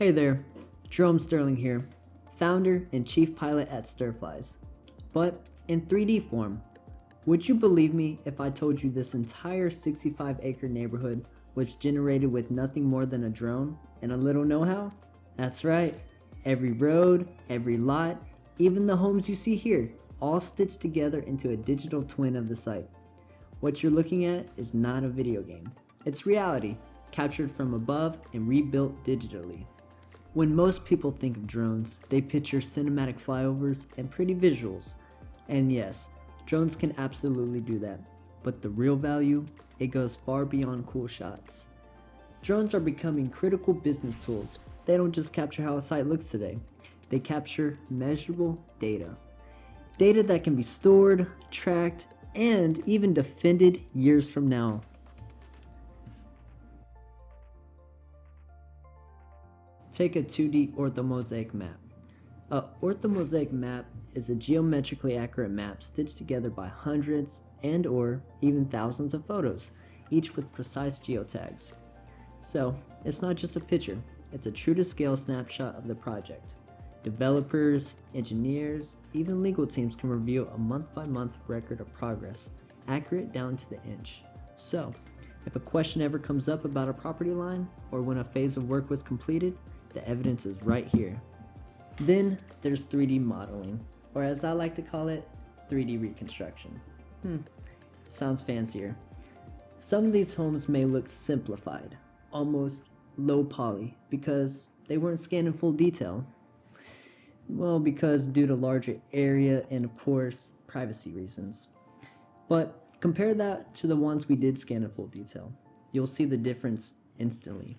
Hey there, Jerome Sterling here, founder and chief pilot at Stirflies. But in 3D form, would you believe me if I told you this entire 65-acre neighborhood was generated with nothing more than a drone and a little know-how? That's right, every road, every lot, even the homes you see here, all stitched together into a digital twin of the site. What you're looking at is not a video game. It's reality, captured from above and rebuilt digitally. When most people think of drones, they picture cinematic flyovers and pretty visuals. And yes, drones can absolutely do that. But the real value, it goes far beyond cool shots. Drones are becoming critical business tools. They don't just capture how a site looks today. They capture measurable data. Data that can be stored, tracked, and even defended years from now. Take a 2D orthomosaic map. A orthomosaic map is a geometrically accurate map stitched together by hundreds and or even thousands of photos, each with precise geotags. So, it's not just a picture, it's a true-to-scale snapshot of the project. Developers, engineers, even legal teams can review a month-by-month record of progress, accurate down to the inch. So, if a question ever comes up about a property line, or when a phase of work was completed, the evidence is right here. Then there's 3D modeling, or as I like to call it, 3D reconstruction. Sounds fancier. Some of these homes may look simplified, almost low poly, because they weren't scanned in full detail. Well, because due to larger area and of course, privacy reasons. But compare that to the ones we did scan in full detail. You'll see the difference instantly.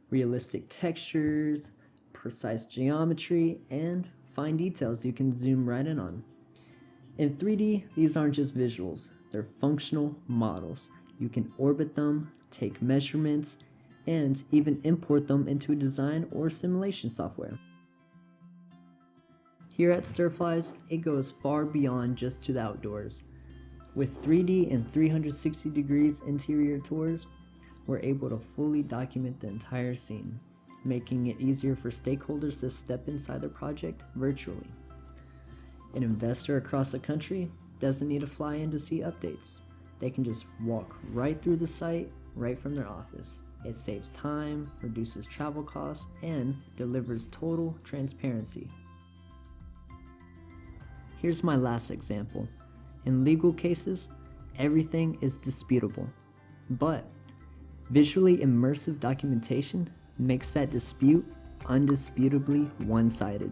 Realistic textures, precise geometry, and fine details you can zoom right in on. In 3D, these aren't just visuals, they're functional models. You can orbit them, take measurements, and even import them into a design or simulation software. Here at Stirflies, it goes far beyond just to the outdoors. With 3D and 360 degrees interior tours, we're able to fully document the entire scene, making it easier for stakeholders to step inside the project virtually. An investor across the country doesn't need to fly in to see updates. They can just walk right through the site, right from their office. It saves time, reduces travel costs, and delivers total transparency. Here's my last example. In legal cases, everything is disputable, but visually immersive documentation makes that dispute undisputably one-sided.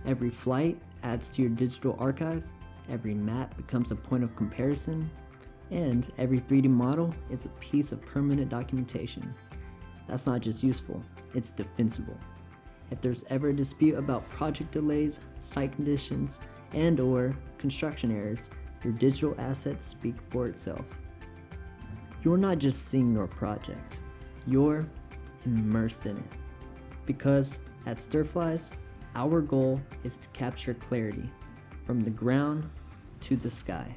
Every flight adds to your digital archive, every map becomes a point of comparison, and every 3D model is a piece of permanent documentation. That's not just useful, it's defensible. If there's ever a dispute about project delays, site conditions, and or construction errors, your digital assets speak for itself. You're not just seeing your project, you're immersed in it. Because at Stirflies, our goal is to capture clarity from the ground to the sky.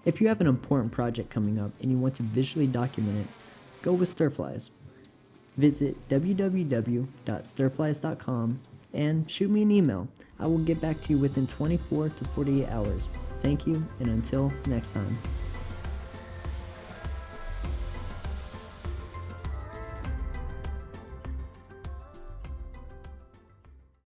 If you have an important project coming up and you want to visually document it, go with Stirflies. Visit www.stirflies.com and shoot me an email. I will get back to you within 24 to 48 hours. Thank you, and until next time.